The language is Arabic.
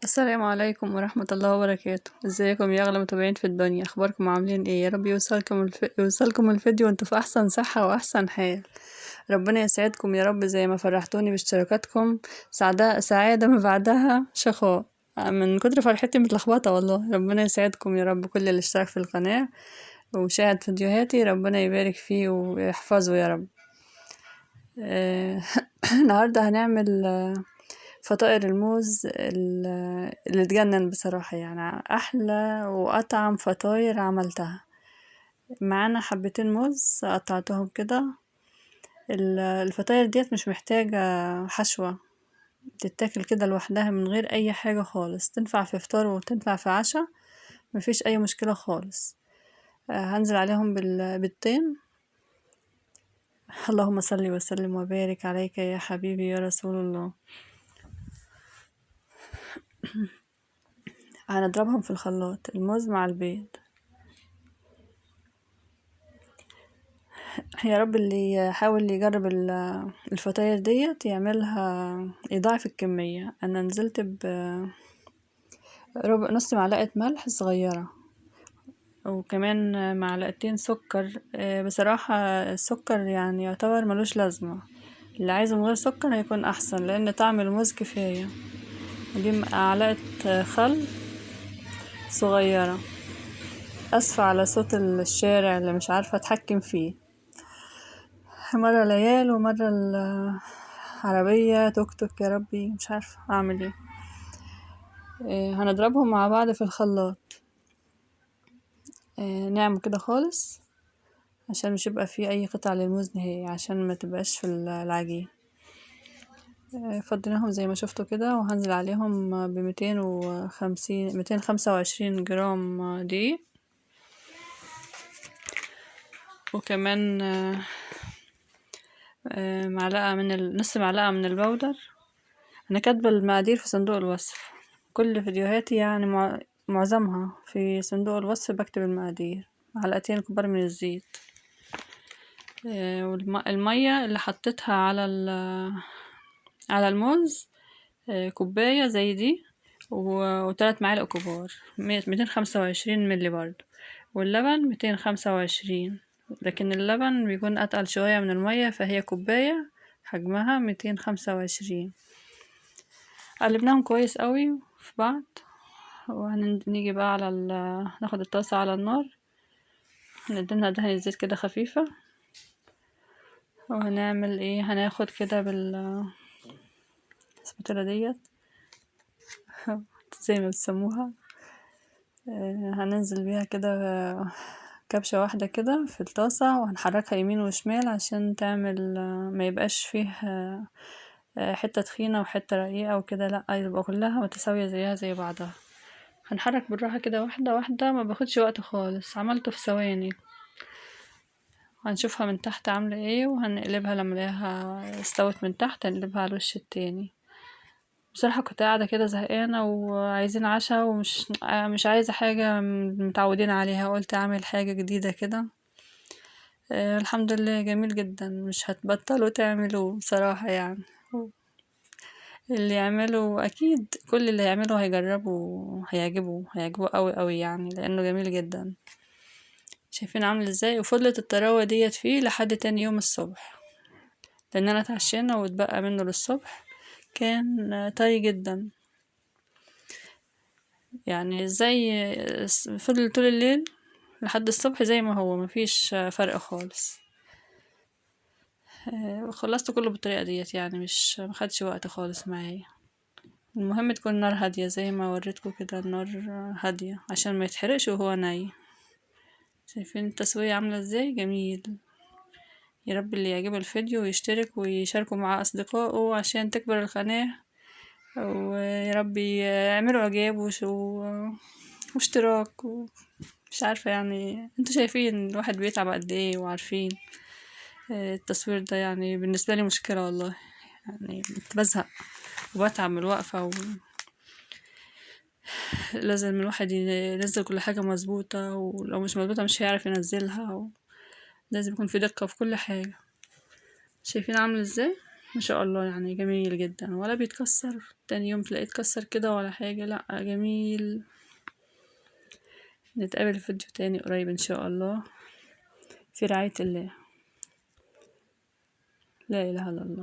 السلام عليكم ورحمة الله وبركاته. ازيكم يا اغلى متابعين في الدنيا؟ اخباركم عاملين ايه؟ يا رب يوصلكم الفيديو وانتوا في احسن صحة واحسن حال. ربنا يسعدكم يا رب زي ما فرحتوني باشتراكاتكم. سعادة ما بعدها شقاء. من كتر فرحتي متلخبطة والله. ربنا يسعدكم يا رب، كل اللي اشترك في القناة وشاهد فيديوهاتي ربنا يبارك فيه ويحفظه يا رب. النهاردة هنعمل فطائر الموز اللي تجنن بصراحة، يعني أحلى وأطعم فطاير عملتها. معانا حبتين موز قطعتهم كده. الفطاير ديت مش محتاجة حشوة، تتاكل كده لوحدها من غير أي حاجة خالص، تنفع في فطار وتنفع في عشاء، مفيش أي مشكلة خالص. هنزل عليهم بالطين. اللهم صل وسلم وبارك عليك يا حبيبي يا رسول الله. هنضربهم في الخلاط، الموز مع البيض. يا رب اللي يحاول يجرب الفطاير ديت يعملها يضاعف الكمية. انا نزلت نص معلقة ملح صغيرة، وكمان معلقتين سكر. بصراحة السكر يعني يعتبر ملوش لازمة، اللي عايزه من غير سكر هيكون احسن لان طعم الموز كفاية. دي معلقة خل صغيرة. اسفة على صوت الشارع اللي مش عارفة اتحكم فيه، مرة العيال ومرة العربية توك توك، يا ربي مش عارفة اعمل ايه. هنضربهم مع بعض في الخلاط. ناعم كده خالص عشان مش يبقى فيه اي قطع للموز نهائي، عشان ما تبقاش في العجين. فضيناهم زي ما شفتوا كده، وهنزل عليهم ميتين خمسة وعشرين جرام دقيق، وكمان نص معلقة من البودر. انا كاتبة المقادير في صندوق الوصف، كل فيديوهاتي يعني معظمها في صندوق الوصف بكتب المقادير. معلقتين كبار من الزيت. المية اللي حطيتها على الموز كوباية زي دي، وثلاث معالق كبار، 225 ملي برضو. واللبن 225، لكن اللبن بيكون أتقل شوية من المية، فهي كوباية حجمها 225. قلبناهم كويس قوي في بعض، وهنيجي بقى ناخد الطاسة على النار، ندهنها دهنة زيت كده خفيفة. وهنعمل ايه، هناخد كده السباتيلا ديت زي ما بتسموها. هننزل بيها كده كبشة واحدة كده في الطاسة، وهنحركها يمين وشمال عشان تعمل ما يبقاش فيه حتة تخينة وحتة رقيقة وكده، لا يبقى كلها متساوية زيها زي بعضها. هنحرك بالراحة كده واحدة واحدة، ما باخدش وقت خالص، عملته في ثواني. هنشوفها من تحت عاملة ايه، وهنقلبها لما نلاقيها استوت من تحت هنقلبها على الوش التاني. بصراحة كنت قاعدة كده زهقانة وعايزين عشاء، ومش مش عايزة حاجة متعودين عليها، قلت اعمل حاجة جديدة كده. الحمد لله جميل جدا، مش هتبطلوا تعملوه بصراحة يعني. اللي يعمله اكيد، كل اللي يعمله هيجربه هيعجبه قوي قوي يعني، لانه جميل جدا. شايفين عامل ازاي؟ وفضلت الطراوة ديت فيه لحد تاني يوم الصبح، لاننا اتعشينا واتبقى منه للصبح. كان طري جدا يعني، زي فضل طول الليل لحد الصبح زي ما هو، مفيش فرق خالص. خلصت كله بالطريقة ديت يعني، مش مخدش وقت خالص معايا. المهم تكون النار هادية زي ما وريتكم كده، النار هادية عشان ما يتحرقش وهو ناي. شايفين التسوية عاملة ازاي؟ جميل. يا رب اللي يعجبه الفيديو ويشترك ويشاركه مع أصدقائه عشان تكبر القناة، ويا رب يعملوا إعجاب واشتراك مش عارفة يعني، انتوا شايفين الواحد بيتعب قد ايه وعارفين. التصوير ده يعني بالنسبة لي مشكلة والله، يعني بزهق وبتعب من الوقفة لازم الواحد ينزل كل حاجة مظبوطة، ولو مش مظبوطة مش هيعرف ينزلها، لازم يكون في دقة في كل حاجة. شايفين عامل ازاي؟ ما شاء الله يعني جميل جدا، ولا بيتكسر تاني يوم تلاقيه اتكسر كده ولا حاجة، لأ جميل. نتقابل في فيديو تاني قريب ان شاء الله، في رعاية الله. لا اله الا الله.